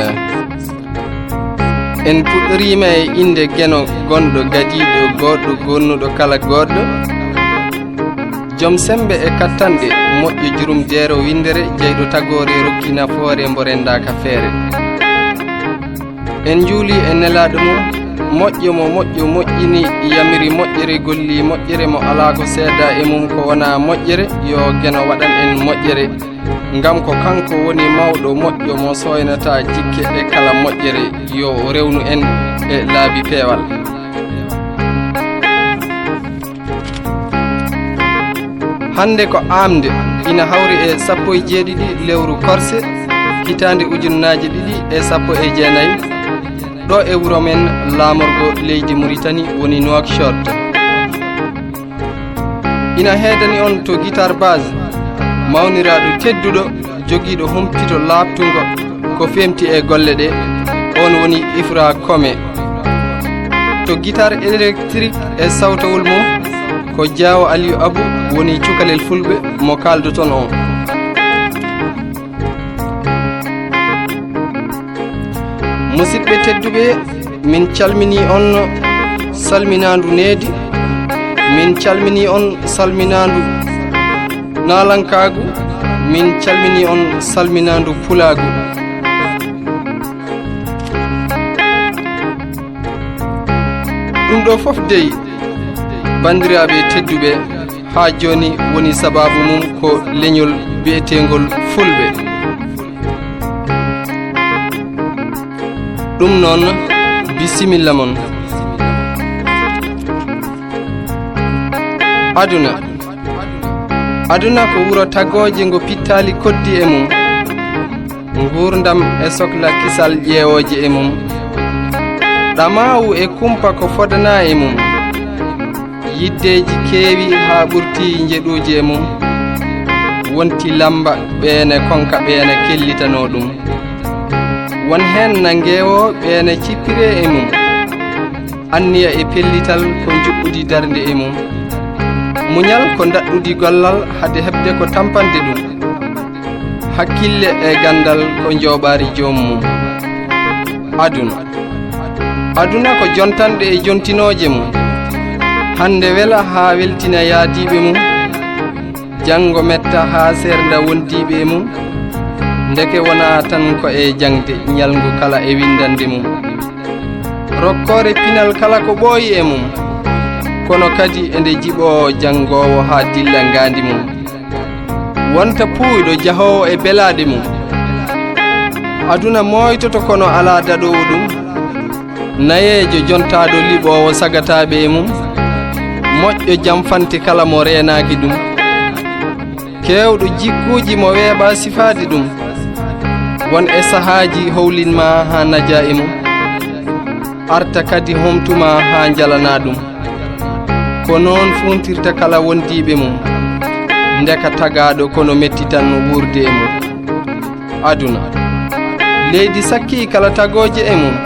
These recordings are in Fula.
Bismillah. En puɗɗorima e inde geno gonɗo gadiɗo goɗɗo gonnuɗo kala goɗɗo, joom sembe e kattanɗe, moƴƴo jurum jeero windere, jeyɗo tagore rokki nafoore mbo rendaka feere. En juuli e nelaɗo mum, moƴƴo mo moƴƴo moƴƴini yamiri moƴƴere, golli moƴƴere, mo ala ko seeda e mum ko wona moƴƴere, yo geno waɗan en moƴƴere, ngam ko kanko woni mawɗo moƴƴo mo soynata jikke e kala moƴƴere, yo rewnu en e laabi peewal. Hande ko amde ina hawri e 17 lewru korse hitande 2019 ɗo e wuro men laamorgo leydi Mauritanie woni Nouakchott. Ina heedani on to guitar base mawniraɗo tedduɗo jogiiɗo humpito laabtungo ko femti e golle ɗe, on woni Ifra Kome. To guitar électrique e sawtowol mum ko Diawo Aliou Abou woni cukalel fulɓe mo kaldo ton on. Musidɓe tedduɓe, min calmini on salminandu needi, min calmini on salminandu nalankagu, min calmini on salminandu pulagu. Ɗum ɗo fof dey bandiraɓe tedduɓe ha joni woni sababu mum ko leñol bi'etengol fulɓe. ɗum noon bisimilla mon. aduna ko wuro tagoje ngo pittali koddi e mum, gurdam e sohla kisal ƴeewoje e mum, ɗamawu e kumpa ko fodana e mum, yiddeji keewi ha ɓurti jeɗuji e mum, wonti lamba ɓeene konka ɓeene kellitano ɗum, won hen nangewo ɓeene cippire e mum, anniya e pellital ko juɓɓudi darde e mum, muñal ko daɗɗudi gollal hade heɓde ko tampande ɗum, hakkille e gandal ko jooɓari joomum. aduna ko jontanɗe e jontinoje mum, hande wela ha weltina yaadiɓe mum, janggo metta ha serda wondiɓe e mum, ndeke wona tan ko e jangde ñalngu kala e windande mum, rokkore pinal kala ko ɓooyi e mum, kono kadi ende jiɓo jangowo ha dilla ngandi mum, wonta puuyɗo jahowo e belade mum. Aduna moytoto kono ala daɗowo ɗum, nayejo jontaɗo liɓowo sagataɓe e mum, moƴƴo jamfante kala mo renaki ɗum, kewɗo jikkuji mo weeɓa sifade ɗum, won e sahaji howlinma ha naja e mum, arta kadi homtuma ha jalana ɗum, ko noon funtirta kala wondiɓe mum, ndeka tagaɗo kono metti tan wurde e mum. Aduna leydi sakki kala tagoje e mum,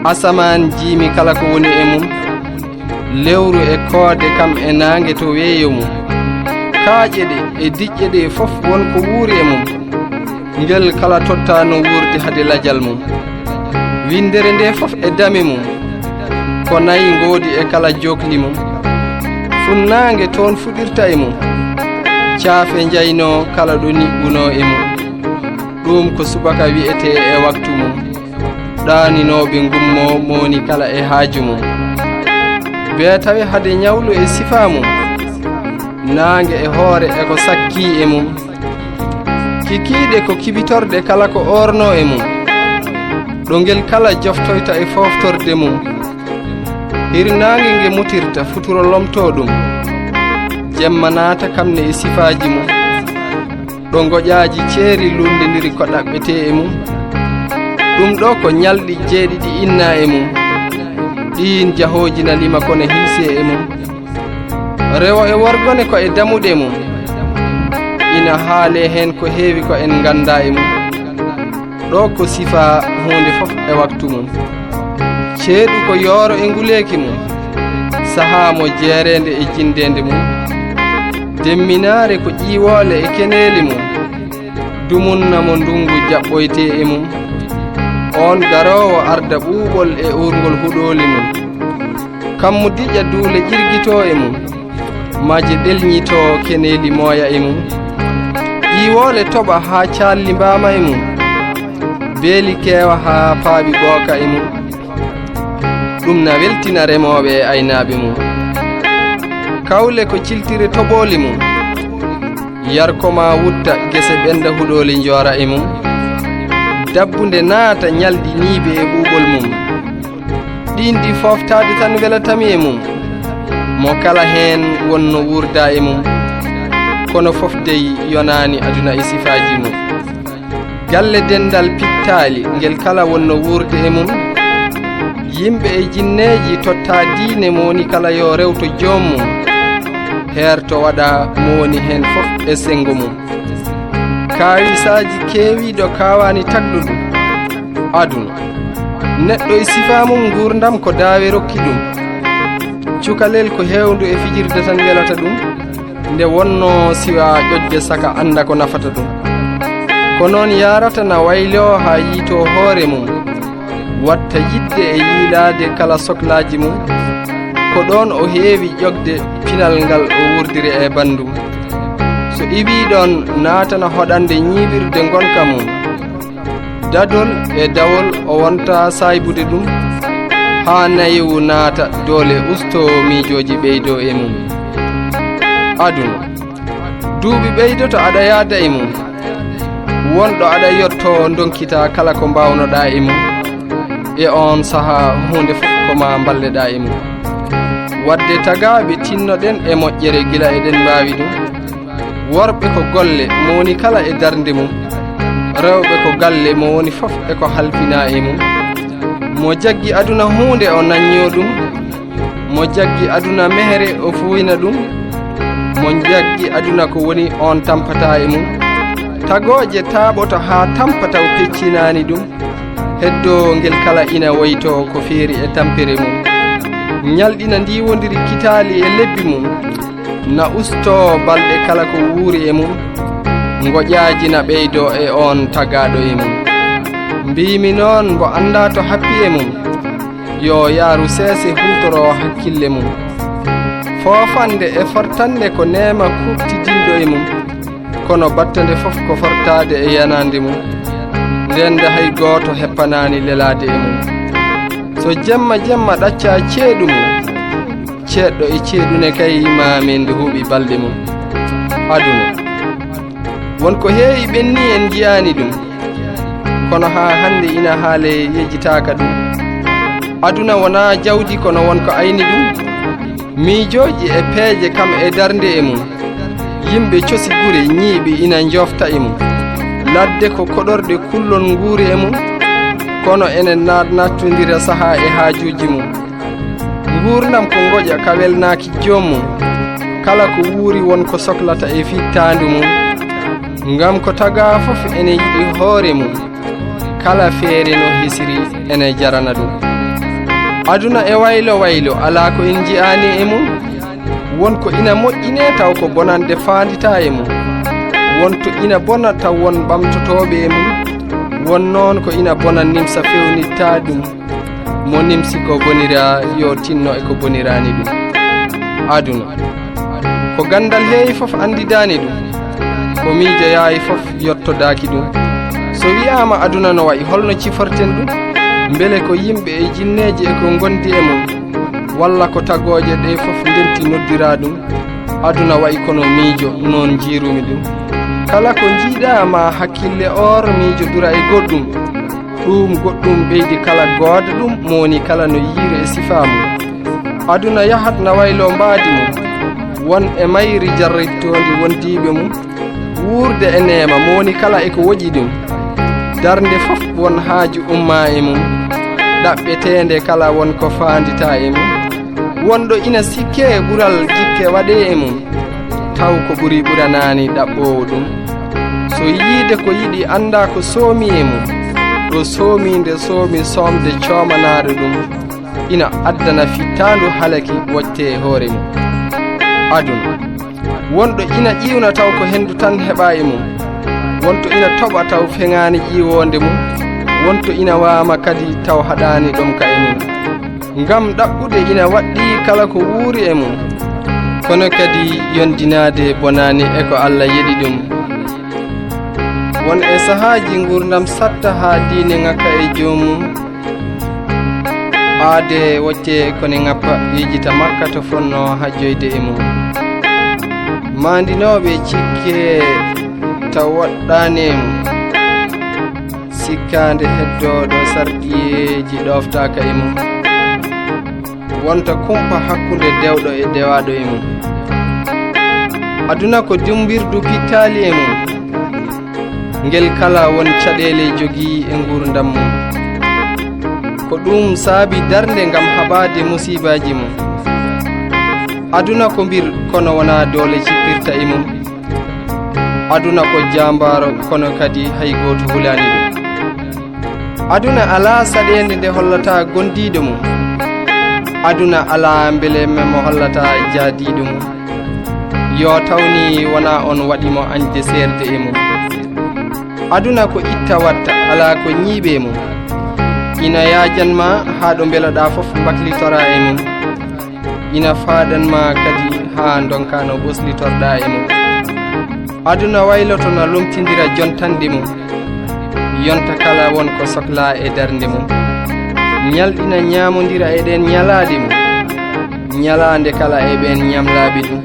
asaman jiimi kala ko woni e mum, lewru e koode kam e nangue to weeyo mum, kaaƴe ɗe e diƴƴe ɗe fof wonko wuuri e mum, ngel kala totta no wuurde hade lajal mum, windere nde fof e dame mum, ko nayi ngoodi e kala jokli mum, funnaange toon fuɗirta e mum, caafe jayno kala ɗo niɓɓuno e mum, ɗum ko subaka wi'ete e waktu mum, ɗaninoɓe gummo mowoni kala e haaju mum, be tawi hade ñawlu e sifa mum, naange e hoore e ko sakki e mum, kikiiɗe ko kibitorɗe kala ko orno e mum, ɗo ngel kala joftoyta e foftorde mum, hirnaange nge mutirta futuro lomto ɗum, jemma naata kamne e sifaji mum, ɗo goƴaji ceeri lundidiri ko ɗaɓɓete e mum, ɗum ɗo ko ñalɗi jeeɗiɗi inna e mum, ɗin jahoji nalima kono hiise e mum, rewo e worgone ko e damuɗe mum, ina haale hen ko heewi ko en ganda e mum, ɗo ko sifa hunde fof e waktu mum, ceeɗu ko yooro e nguleki mum, saha mo jeerende e jindende mum, demminare ko ƴiwole e keneli mum, dumunna mo ndungu jaɓɓoyte e mum, on garowo arda ɓuuɓol e urgol huɗoli mum kammu diƴƴa duule ƴirguito e mum maje ɗelñito keneli moya e mum ƴiwole toɓa ha calli mbama e mum beeli keewa ha paaɓi ɓooka e mum ɗum na weltina remoɓe e aynaɓe mum kawle ko ciltiri toɓoli mum yarkoma wutta gese ɓenda huɗoli jora e mum dabbunde naata ñalɗi niiɓe e ɓuuɓol mum ɗin ɗi foftade tan welatami e mum mo kala heen wonno wurda e mum kono fof dey yonani aduna e sifaji mum galle dendal pittali ngel kala wonno wurde e mum yimɓe e jinneji totta diine mowoni kala yo rewto jommum herto waɗa mowoni hen fof e sengo mum kawisaji keewiɗo kawani tagɗuɗum aduna neɗɗo e sifa mum gurdam ko daawe rokki ɗum cukalel ko hewndu e fijirde tan welata ɗum nde wonno siwa ƴoƴde saka anda ko nafata ɗum ko noon yarata na waylo ha yiito hoore mum watta yidde e yiilade kala sohlaji mum ko ɗon o heewi ƴogde pinal ngal o wurdiri e bandum so iwi ɗon naatana hoɗande ñiɓirde gonka mum dadol e dawol o wonta saybude ɗum ha nayiwu naata doole usto miijoji ɓeydo e mum aduna duuɓi ɓeydoto aɗa yaada e mum wonɗo aɗa yetto donkita kala ko mbawnoɗa e mum e on saaha hunde fof koma balleɗa e mum wadde tagaɓe tinnoɗen e moƴƴere gila eɗen mbawi ɗum worɓe ko golle mo woni kala e darde mum rewɓe ko galle mo woni fof e ko halfina e mum mo jaggi aduna hunde o nañño ɗum mo jaggi aduna mehere o fuyna ɗum mo jaggi aduna ko woni on tampata e mum tagoje taaɓoto ha tampata o peccinani ɗum heddo ngel kala ina woyto ko feeri e tampere mum ñalɗina ndiwodiri kitali e lebbi mum na usto balɗe kala ko wuuri e mum goƴaji na ɓeydo e on tagaɗo e mum mbimi noon mbo anda to happi e mum yo yaaru seese hutoro hakkille mum fofande e fortande ko nema kuɓtidinɗo e mum kono battande fof ko fortade e yanande mum ndende hay goto heppanani lelade e mum so jemma jemma ɗacca ceeɗu mum ceeɗɗo e ceeɗune kay mami nde huuɓi balɗe mum aduna wonko heewi ɓenni en jiyani ɗum kono ha hande ina haale yejjitaka ɗum aduna wona jawdi kono wonko ayni ɗum miijoji e peeje kam e darde e mum yimɓe cosi gure ñiiɓe ina jofta e mum ladde ko koɗorɗe kullon nguuri e mum kono enen nattodira saaha e haajuji mum gurdam ko goƴa ka welnaki jommum kala ko wuuri wonko sohlata e fittandu mum ngam ko taga fof ene yiɗi hoore mum kala feere no hisiri ene jarana ɗum aduna e waylo waylo ala ko en jiyani e mum wonko ina moƴƴine taw ko bonande fandita e mum wonto ina bona taw won ɓamtotoɓe e mum won noon ko ina bona nimsa fewnitta ɗum mo nimsi ko bonira yo tinno e ko bonirani ɗum aduna ko gandal heewi fof andidani ɗum ko miijoyayi fof yettodaki ɗum so wiyama aduna no wayi holno ciforten ɗum beele ko yimɓe e jinneji e ko gondi e mum walla ko tagoje ɗe fof ndenti noddira ɗum aduna wayi kono miijo noon jiirumi ɗum kala ko jiiɗama hakkille or miijo dura e goɗɗum ɗum goɗɗum ɓeydi kala gooda ɗum mowoni kala no yiiri e sifa mum aduna yahat na waylo mbaadi mum won e mayri jarrittondi wondiɓe mum wuurde e neema mowoni kala eko woƴi ɗum darnde fof won haaju umma e mum ɗaɓɓetende kala won ko faandita e mum wonɗo ina sikke ɓural jikke waɗe e mum taw ko ɓuri ɓuranani ɗaɓɓowo ɗum so yiide ko yiɗi anda ko soomi e mum ɗo soomi nde soomi somde coomanaɗo ɗum ina addana fittandu halaki wotte e hoore mum aduna wonɗo ina ƴiwna taw ko hendu tan heɓa e mum wonto ina toɓa taw feŋani ƴiwonde mum wonto ina wama kadi taw haɗani ɗum ka e mum ngam ɗaɓɓude ina waɗɗi kala ko wuuri e mum kono kadi yondinade bonani e ko Allah yiɗi ɗum won e sahaji gurdam satta ha diine ngakka e jomum aade wocce kone ngappa yejita makka to fonno hajjoyde e mum mandinoɓe cikke taw waɗɗani e mum sikkande heddoɗo sarɗiyeji ɗoftaka e mum wonta kumpa hakkude dewɗo e dewaɗo e mum aduna ko dumbirdu pittali e mum ngel kala won caɗele jogii e gurdam mum ko ɗum saabi darde ngam haɓade musibaji mum aduna ko mbir kono wona doole cippirta e mum aduna ko jambaro kono kadi hay goto hulani ɗum aduna ala saɗede nde hollata gondiɗo mum aduna ala beele memo hollata jaadiɗo mum yo tawni wona on waɗimo añde serde e mum aduna ko itta watta ala ko ñiiɓe mum ina yajanma ha ɗo beelaɗa fof baklitora e mum ina faɗanma kadi ha donkano ɓoslitorɗa e mum aduna wayloto no lomtidira jontande mum yonta kala won ko sohla e darde mum ñalɗina ñamodira eɗen ñalade mum ñalade kala eɓen ñamlaɓe ɗum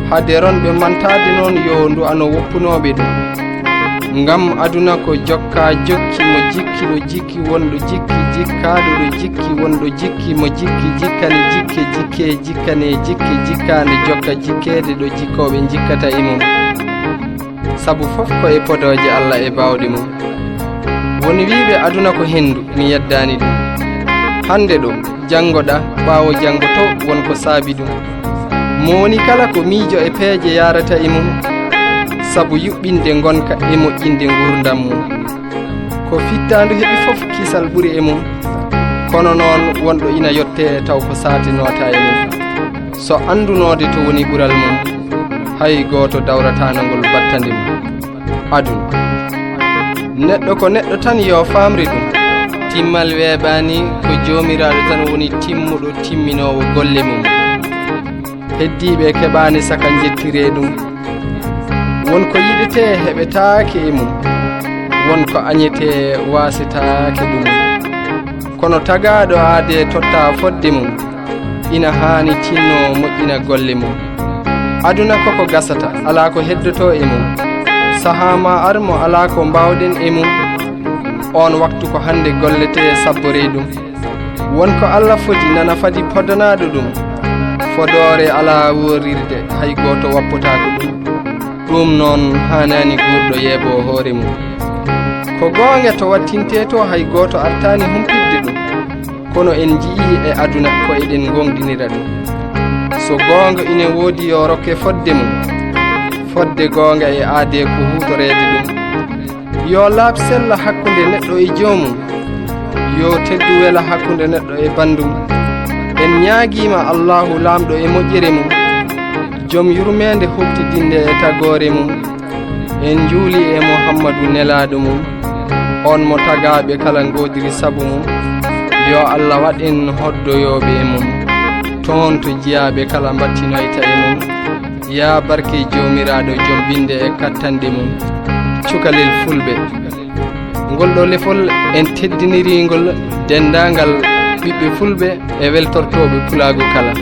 hade ronɓe mantade noon yo ndu ano woppunoɓe ɗum ngam aduna ko jokka jokki mo jikki ɗo jikki wonɗo jikki jikkaɗo ɗo jikki wonɗo jikki mo jikki jikkane jikke jikke jikkane jikke jikkande jokka jikkede ɗo jikkoɓe jikkata e mum saabu fof ko e podoje Allah e bawɗe mum woni wiɓe aduna ko hendu mi yeddani ɗum hande ɗo jangoɗa ɓawo jango to wonko saabi ɗum mo woni kala ko miijo e peeje yarata e mum sabu yuɓɓinde gonka e moƴƴinde gurdam mum ko fittandu heɓi fof kisal ɓuuri e mum kono noon wonɗo ina yotte taw ko satinota e mum so andunode to woni ɓural mum hay goto dawratanogol battande mum aduna neɗɗo ko neɗɗo tan yo famri ɗum timmal weeɓani ko jomiraɗo tan woni timmuɗo timminowo golle mum heddiɓe keɓani saka jettire ɗum wonko yiɗete heɓetake e mum wonko añete wasitake ɗum kono tagaɗo aade totta fodde mum ina hani tinno moƴƴina golle mum aduna koko gasata ala ko heddoto e mum sahama armo ala ko mbawɗen e mum on waktu ko hande gollete sabbore ɗum wonko Allah foti nana fadi poddanaɗo ɗum fodore ala worirde hay goto wappotako ɗum noon hanani gurɗo yeebo hoore mum ko gonga to wattinte to hay goto artani humpidde ɗum kono en jii e aduna ko eɗen gongdinira ɗum so gonga ina woodi yo rokke fodde mum fodde gonga e aade ko hutorede ɗum yo laab sella hakkude neɗɗo e joomum yo teddu wela hakkude neɗɗo e bandum en ñaaguima Allahu lamɗo e moƴƴere mum joom yurmede huftidinde e tagore mum en juuli e Muhammadu nelaɗo mum on mo tagaɓe kala godiri sabu mum yo Allah waɗen hoddoyoɓe e mum toon to jiyaɓe kala battinoyta e mum ya barke jomiraɗo joom binde e kattande mum cukalel fulɓe ngol ɗo lefol en teddinirigol dendagal ɓiɓɓe fulɓe e weltortoɓe pulago kala